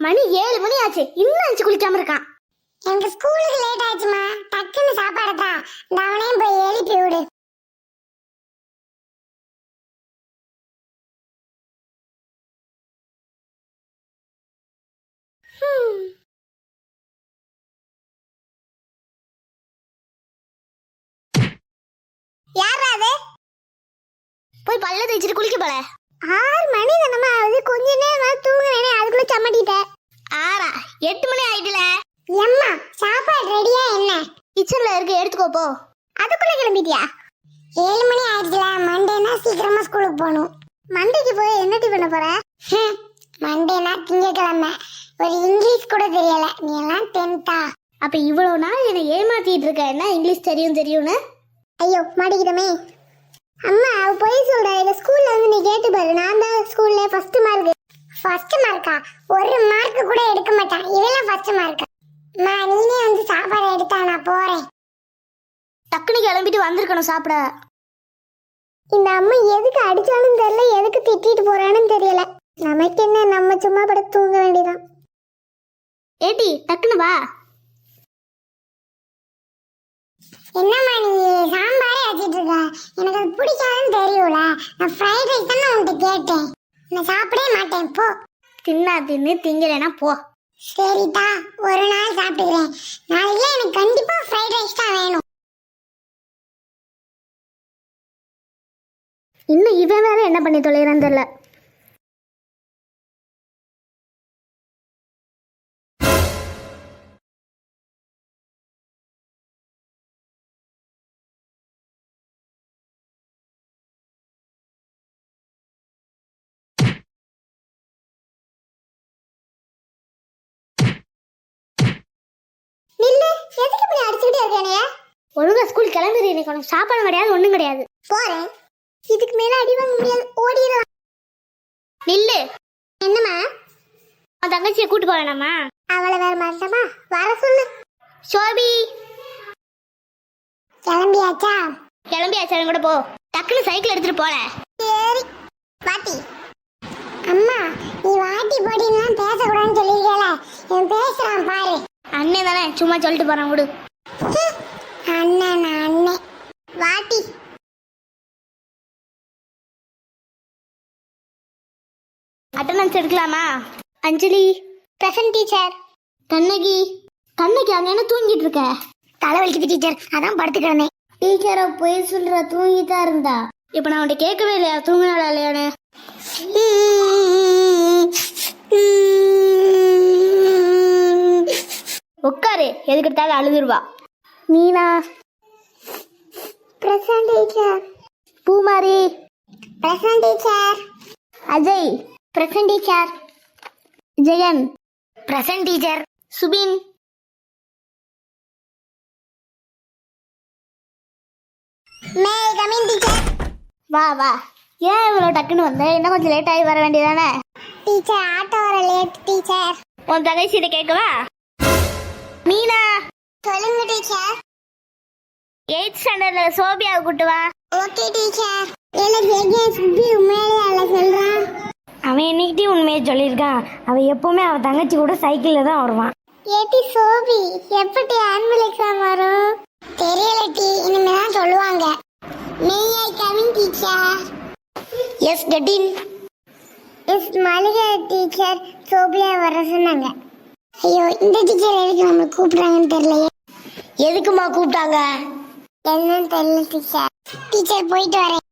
மணி 7 மணி ஆச்சு, இன்னும் அஞ்சு குளிக்காம இருக்கான். எனக்கு ஸ்கூலுக்கு லேட் ஆச்சுமா, டக்குன்னு சாப்பாடு தான். அவனையும் போய் எழுப்பி விடு. யாரா அது? போய் பல்ல தேய்ச்சிட்டு குளிக்க போல. 6 மணி தானமா ஆகுது, கொஞ்ச நேரம் தூங்குறேனே, அதுக்குள்ள சம்மட்டிட்டேன். 8 மணி ஆயிடுல. எம்மா சாப்பாடு ரெடியா என்ன? கிச்சன்ல இருக்கு, எடுத்துக்கோ போ. அதுக்குள்ள கிளம்பிட்டியா? 7 மணி ஆயிடுச்சுல, மண்டேனா சீக்கிரமா ஸ்கூலுக்கு போகணும். மண்டேக்கு போய் என்ன டீ பண்ண போற? மண்டேனா திங்கக்கிழமை, ஒரு இங்கிலீஷ் கூட தெரியல. நீ எல்லாம் 10th-ஆ? அப்ப இவ்வளவு நாள் என்னை ஏமாத்திட்டு இருக்க, என்ன இங்கிலீஷ் தெரியும்னு? ஐயோ மாட்டிக்கிட்டமே. அம்மா அவ போய் சொல்றா, இல்ல ஸ்கூல்ல வந்து நீ கேட்டு பாரு. நான் தான் ஸ்கூல்ல ஃபர்ஸ்ட் மார்க். ஃபர்ஸ்ட் மார்க்கா? ஒரு மார்க் கூட எடுக்க மாட்டான், இதெல்லாம் ஃபர்ஸ்ட் மார்க். நீனே வந்து சாப்பாடு எடுத்தா நான் போறேன். டக்குனு கிளம்பிட்டு வந்திருக்கணும் சாப்பிட. இந்த அம்மா எதுக்கு அடிச்சாலும் தெரியல, எதுக்கு திட்டிட்டு போறான்னு தெரியல. நமக்கு என்ன, நம்ம சும்மா படுத்து தூங்க வேண்டியதான். ஏடி டக்குனு வா. என்னம்மா நீ சாம்பாரே வச்சிட்டு இருக்க? எனக்கு அது பிடிக்காதுன்னு தெரியும்ல. நான் ஃப்ரைட் ரைஸ் தானே உன்கிட்ட கேட்டேன். நான் சாப்பிடவே மாட்டேன், போ. தின்னு திங்கலைன்னா போ. சரிதா, ஒரு நாள் சாப்பிட்டுக்கிறேன். நாளைக்கு எனக்கு கண்டிப்பா ஃப்ரைட் ரைஸ் தான் வேணும். இன்னும் இவன் வேற என்ன பண்ணி தொலைறான்னு தெரியல. நில்லு, எதுக்கு இப்படி அடிச்சுக்கிட்டே இருக்கானே? ஒழுங்கா ஸ்கூல் கிளம்பிடு, எனக்கு உனக்கு சாப்பாடு கிடையாது, ஒண்ணும் கிடையாது. போறேன். இதுக்கு மேல அடி வாங்க முடியாது, ஓடிடலாம். நில்லு. என்னம்மா? உன் தங்கச்சியை கூட்டு போக வேணாமா? அவளை வேற மாட்டமா, வர சொல்லு. சோபி கிளம்பியாச்சா? கிளம்பியாச்சாலும் கூட போ. டக்குனு சைக்கிள் எடுத்துட்டு போல. சரி வாட்டி. அம்மா நீ வாட்டி போட்டின்னு பேசக்கூடாதுன்னு சொல்லிருக்கல, இவன் பேசுறான் பாரு. அண்ணே தானே, சும்மா சொல்லிட்டு போறான் விடு. அண்ணன் அண்ணன் வாட்டி. அட்டனன்ஸ் எடுக்கலாமா? அஞ்சலி பிரசன்ட் டீச்சர். கண்ணகி அங்க என்ன தூங்கிட்டு இருக்க? தலைவலிக்குது டீச்சர், அதான் படுத்து கிடந்தேன். டீச்சரை போய் சொல்ற, தூங்கிதான் இருந்தா. இப்ப நான் உன்கிட்ட கேட்கவே இல்லையா தூங்கினாளா இல்லையானு? உட்காரு, எதுக்கு எடுத்தாலும் அழுதுருவா. Meena present teacher. Poomari present teacher. Ajay present teacher. Jayan present teacher. Subin may coming teacher. வா வா. ஏன் இவ்வளோ டக்குன்னு வந்த? இன்னும் கொஞ்சம் லேட் ஆகி வர வேண்டியதானே? டீச்சர் ஆட்டோ வர லேட் டீச்சர். உன் தங்கச்சியிட்ட கேட்கவா? மீனா சொல்லுங்க டீச்சர். 8th ஸ்டாண்டர்ட்ல சோபியாவை கூட்டு வா. Okay teacher. இல்ல ஜெகே சுபி உண்மையிலே அல்ல சொல்றான். அவன் என்னைக்கிட்டே உண்மையை சொல்லியிருக்கான். அவன் எப்பவுமே அவன் தங்கச்சி கூட சைக்கிள்ல தான் வருவான். ஏடி சோபி, எப்படி ஆனுவல் எக்ஸாம் வரும்? தெரியல டி, இனிமே தான் சொல்லுவாங்க. May I coming teacher. Yes கெட்டின். எஸ் மளிகை டீச்சர். சோபியா வர சொன்னாங்க. ஐயோ இந்த டீச்சர் எதுக்கு நம்மளை கூப்பிடுறாங்கன்னு தெரியலையே. எதுக்குமா கூப்பிட்டாங்க? என்னன்னு தெரியல டீச்சர். டீச்சர் போயிட்டு வரேன்.